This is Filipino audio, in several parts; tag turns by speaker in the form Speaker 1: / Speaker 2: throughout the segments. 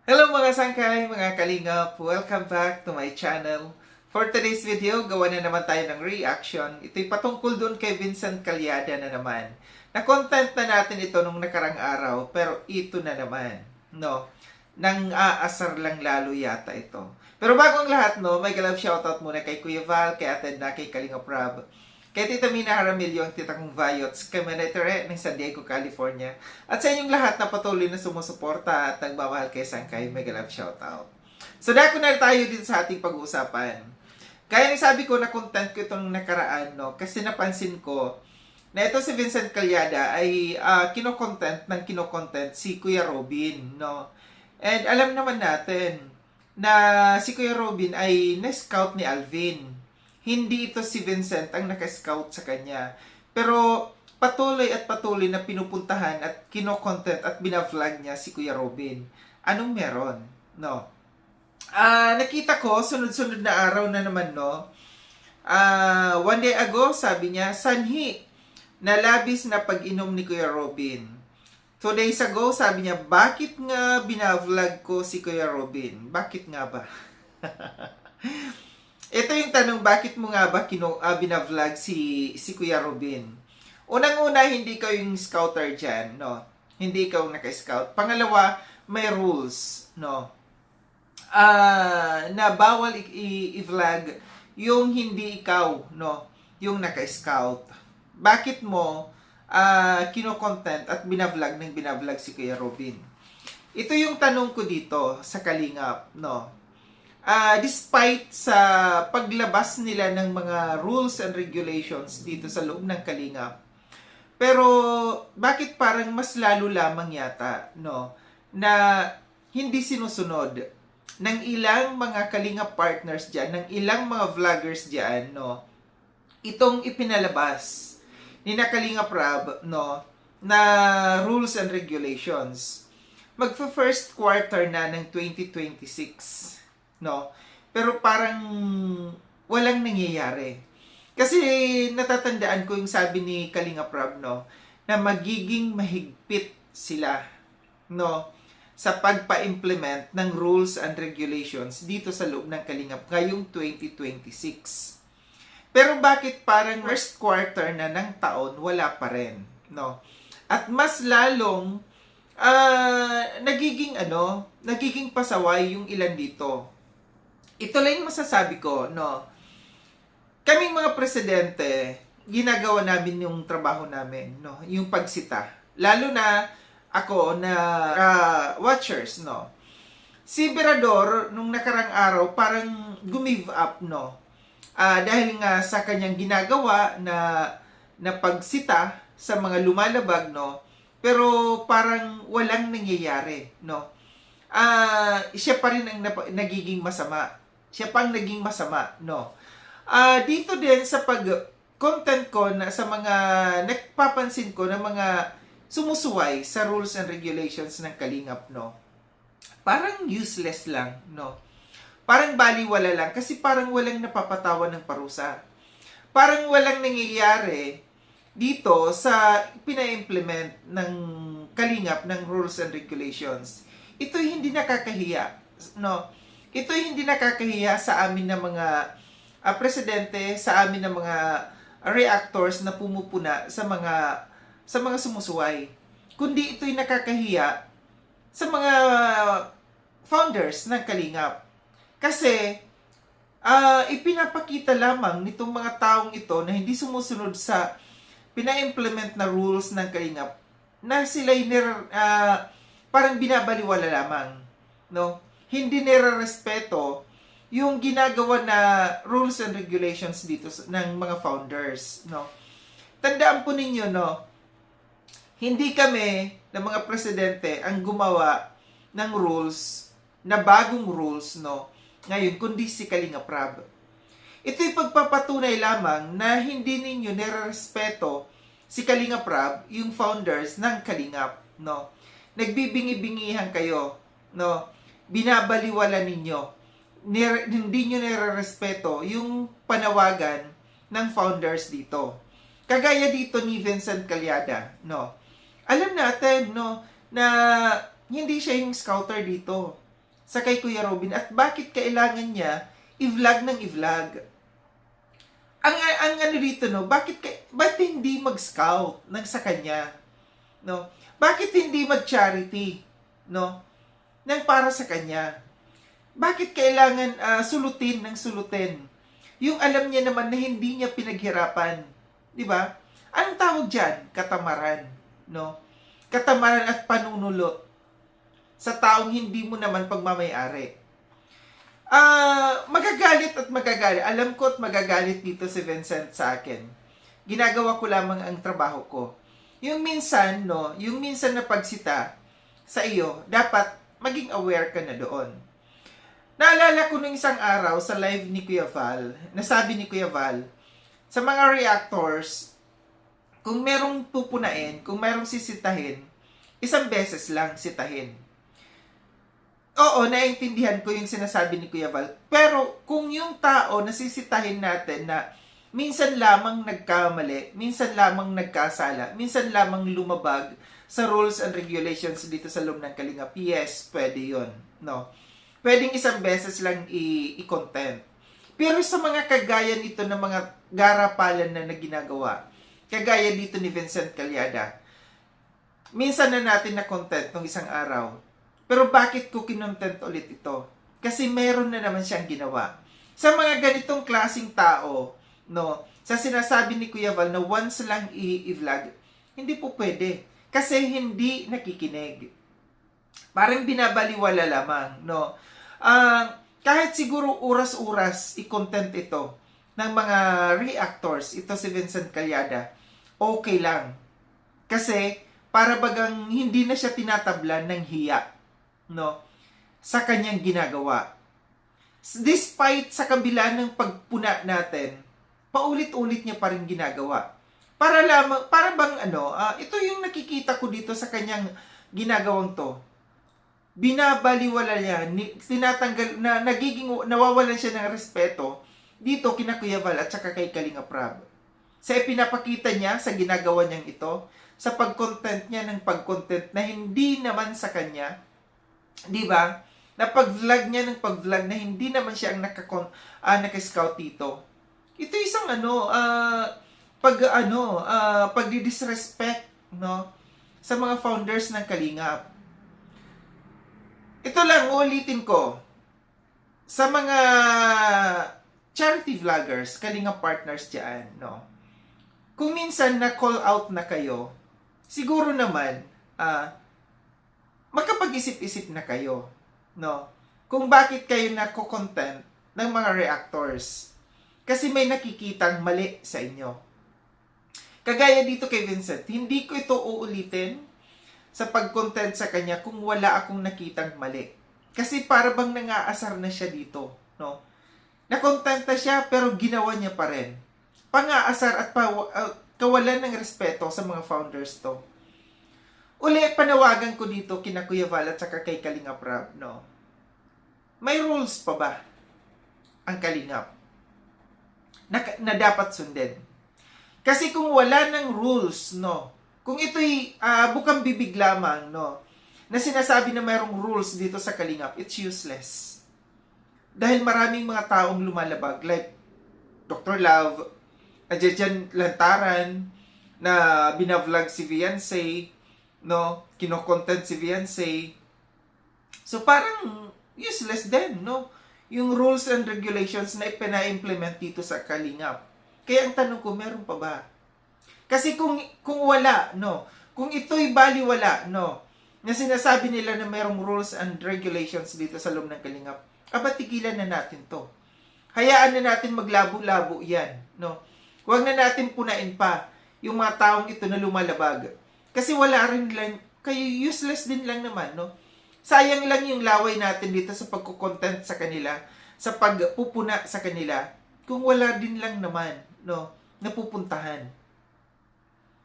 Speaker 1: Hello mga sangkay, mga kalingap! Welcome back to my channel. For today's video, gawa na naman tayo ng reaction. Ito'y patungkol doon kay Vincent Calyada na naman. Na-content na natin ito nung nakarang araw, pero ito na naman. No? Nang aasar lang lalo yata ito. Pero bago ang lahat, no, may galab shoutout muna kay Kuya Val, kay Ate na, kay Kalingap Rob, kay Tita Mina Jaramillo, ang tita kong Vayots, kay Manetere ng San Diego, California, at sa inyong lahat na patuloy na sumusuporta at nagmamahal kay Sangkay, mega love shoutout. So dako na tayo dito sa ating pag-uusapan. Kaya sabi ko na content ko itong nakaraan, no, kasi napansin ko na ito si Vincent Calyada ay kinokontent si Kuya Robin, no. And alam naman natin na si Kuya Robin ay na-scout ni Alvin. Hindi ito si Vincent ang naka-scout sa kanya. Pero patuloy na pinupuntahan at kino-content at binavlog niya si Kuya Robin. Anong meron? No. Nakita ko, sunod-sunod na araw na naman, no. One day ago, sabi niya, sanhi na labis na pag-inom ni Kuya Robin. 2 days ago, sabi niya, bakit nga binavlog ko si Kuya Robin? Bakit nga ba? Ito yung tanong, bakit mo nga ba binavlog si Kuya Robin? Unang-una, hindi ka yung scouter dyan, no? Hindi ikaw naka-scout. Pangalawa, may rules, no? Na bawal i-vlog yung hindi ikaw, no? Yung naka-scout. Bakit mo kino-content at binavlog si Kuya Robin? Ito yung tanong ko dito sa Kalingap, no? Despite sa paglabas nila ng mga rules and regulations dito sa loob ng Kalingap, pero bakit parang mas lalo lamang yata, no, na hindi sinusunod ng ilang mga Kalingap partners dyan, ng ilang mga vloggers dyan, no, itong ipinalabas ni na Kalingap Rob, no, na rules and regulations. Magfa-first quarter na ng 2026. No? Pero parang walang nangyayari. Kasi natatandaan ko yung sabi ni Kalingap Rob, no, na magiging mahigpit sila, no, sa pagpa-implement ng rules and regulations dito sa loob ng Kalingap ngayong 2026. Pero bakit parang first quarter na ng taon wala pa rin, no? At mas lalong nagiging pasaway yung ilan dito. Ito lang yung masasabi ko, no. Kaming mga presidente, ginagawa namin yung trabaho namin, no, yung pagsita. Lalo na ako na watchers, no. Si Berador nung nakarang araw parang gumive up, no. Dahil nga sa kanyang ginagawa na pagsita sa mga lumalabag, no. Pero parang walang nangyayari, no. Siya pa rin ang nagiging masama. Siya pang naging masama, no. Dito din sa pag-content ko na sa mga nagpapansin ko na mga sumusuway sa rules and regulations ng Kalingap, no. Parang useless lang, no. Parang baliwala lang kasi parang walang napapatawan ng parusa. Parang walang nangyayari dito sa pina-implement ng Kalingap ng rules and regulations. Ito'y hindi nakakahiya, no. Ito'y hindi nakakahiya sa amin na mga presidente, sa amin na mga reactors na pumupuna sa mga sumusuway. Kundi ito'y nakakahiya sa mga founders ng Kalingap. Kasi ipinapakita lamang nitong mga taong ito na hindi sumusunod sa pina-implement na rules ng Kalingap na sila'y parang binabaliwala lamang, no? Hindi nire-respeto yung ginagawa na rules and regulations dito ng mga founders, no. Tandaan po ninyo, no, hindi kami ng mga presidente ang gumawa ng rules, na bagong rules, no, ngayon, kundi si Kalingap Rob. Ito'y pagpapatunay lamang na hindi ninyo nire-respeto si Kalingap Rob, yung founders ng Kalingap, no. Nagbibingi-bingihan kayo, no. Binabaliwala ninyo. Hindi nyo nire-respeto yung panawagan ng founders dito. Kagaya dito ni Vincent Calyada, no. Alam natin, no, na hindi siya yung scouter dito. sa kay Kuya Robin at bakit kailangan niya i-vlog ng i-vlog. Ang ano dito, no, bakit hindi mag-scout ng sa kanya? No? Bakit hindi mag-charity, no? Nang para sa kanya? Bakit kailangan sulutin ng sulutin? Yung alam niya naman na hindi niya pinaghirapan, 'di ba? Anong tawag diyan? Katamaran, no? Katamaran at panunulot sa taong hindi mo naman pagmamay-ari. Magagalit at magagalit. Alam ko at magagalit dito si Vincent sa akin. Ginagawa ko lamang ang trabaho ko. Yung minsan, no, yung minsan na pagsita sa iyo, dapat maging aware ka na doon. Naalala ko nung isang araw sa live ni Kuya Val, nasabi ni Kuya Val, sa mga reactors, kung merong pupunain, kung merong sisitahin, isang beses lang sitahin. Oo, naiintindihan ko yung sinasabi ni Kuya Val. Pero kung yung tao na sisitahin natin na minsan lamang nagkamali, minsan lamang nagkasala, minsan lamang lumabag sa rules and regulations dito sa loob ng Kalingap, yes, pwede yun. No? Pwedeng isang beses lang i-content. Pero sa mga kagaya nito ng mga garapalan na ginagawa, kagaya dito ni Vincent Calyada, minsan na natin na content nung isang araw. Pero bakit ko kinontent ulit ito? Kasi meron na naman siyang ginawa. Sa mga ganitong klaseng tao, no, sa sinasabi ni Kuya Val na once lang i-vlog, hindi po pwede. Kasi hindi nakikinig. Parang binabaliwala lamang, no. Kahit siguro oras-oras i-content ito ng mga reactors, ito si Vincent Calyada, okay lang. Kasi para bagang hindi na siya tinatablan ng hiya, no, sa kanyang ginagawa. Despite sa kabila ng pagpuna natin, paulit-ulit niya pa rin ginagawa. Para bang ito yung nakikita ko dito sa kanyang ginagawang to. Binabaliwala niya, tinatanggal na nawawalan siya ng respeto dito kina Kuya Val at saka kay Kalinga Prab. Sa ipinapakita niya sa ginagawa niyang ito, sa pag-content niya ng pag-content na hindi naman sa kanya, di ba? Na pag-vlog niya ng pag-vlog na hindi naman siya ang naka-scout dito. Ito isang pagdi-disrespect, no, sa mga founders ng Kalingap. Ito lang ulitin ko sa mga charity vloggers, Kalingap partners diyan, no. Kung minsan na call out na kayo, siguro naman magkapag-isip-isip na kayo, no? Kung bakit kayo nako-content ng mga reactors. Kasi may nakikitang mali sa inyo. Kagaya dito kay Vincent, hindi ko ito uulitin sa pag-content sa kanya kung wala akong nakitang mali. Kasi para bang nangaasar na siya dito, no? Na-content na siya pero ginawa niya pa rin. Pangaasar at kawalan ng respeto sa mga founders to. Uli, panawagan ko dito kina Kuya Val at saka kay Kalinga Prab, no? May rules pa ba ang Kalingap na dapat sundin? Kasi kung wala ng rules, no? Kung ito'y bukang bibig lamang, no? Na sinasabi na mayroong rules dito sa Kalingap, it's useless. Dahil maraming mga taong lumalabag, like Dr. Love, Adjajan Lantaran, na binavlog si Viancy, no, kino-content si Viancy. So parang useless din, no, yung rules and regulations na ipina-implement dito sa Kalingap. Kaya ang tanong ko, meron pa ba? Kasi kung wala, no, kung ito'y baliwala, no, na sinasabi nila na merong rules and regulations dito sa loob ng Kalingap, tigilan na natin to. Hayaan na natin maglabo-labo yan, no. Huwag na natin punain pa yung mga taong ito na lumalabag. Kasi wala rin lang, kayo useless din lang naman, no? Sayang lang yung laway natin dito sa pagko-content sa kanila, sa pagpupuna sa kanila, kung wala din lang naman, no, napupuntahan.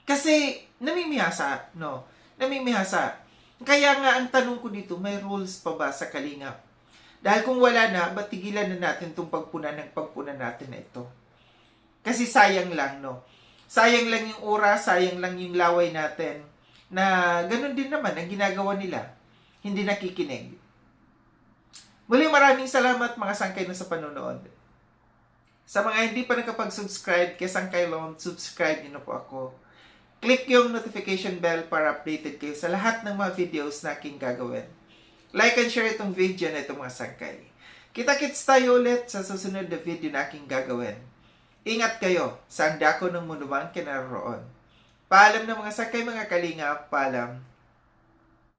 Speaker 1: Kasi namimihasa, no? Namimihasa. Kaya nga ang tanong ko dito, may rules pa ba sa Kalingap? Dahil kung wala na, tigilan na natin itong pagpuna natin na ito? Kasi sayang lang, no? Sayang lang yung oras, sayang lang yung laway natin na ganun din naman ang ginagawa nila. Hindi nakikinig. Muli maraming salamat mga sangkay na sa panonood. Sa mga hindi pa nakapag-subscribe kay Sangkay Lone, subscribe niyo na po ako. Click yung notification bell para updated kayo sa lahat ng mga videos na aking gagawin. Like and share itong video na itong mga sangkay. Kita-kits tayo ulit sa susunod na video na aking gagawin. Ingat kayo sa dako ng mundo man kinaroroon. Paalam na mga sangkay, mga kalingap, paalam.